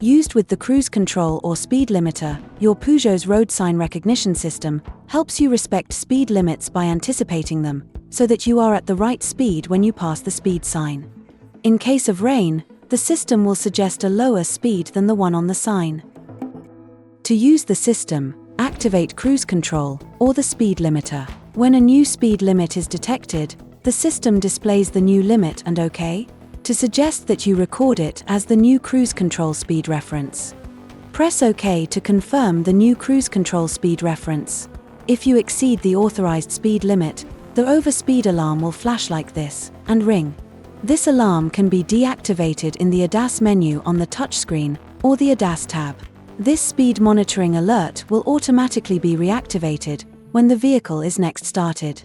Used with the cruise control or speed limiter, your Peugeot's road sign recognition system helps you respect speed limits by anticipating them, so that you are at the right speed when you pass the speed sign. In case of rain, the system will suggest a lower speed than the one on the sign. To use the system, activate cruise control or the speed limiter. When a new speed limit is detected, the system displays the new limit and OK to suggest that you record it as the new cruise control speed reference. Press OK to confirm the new cruise control speed reference. If you exceed the authorized speed limit, the overspeed alarm will flash like this and ring. This alarm can be deactivated in the ADAS menu on the touchscreen or the ADAS tab. This speed monitoring alert will automatically be reactivated when the vehicle is next started.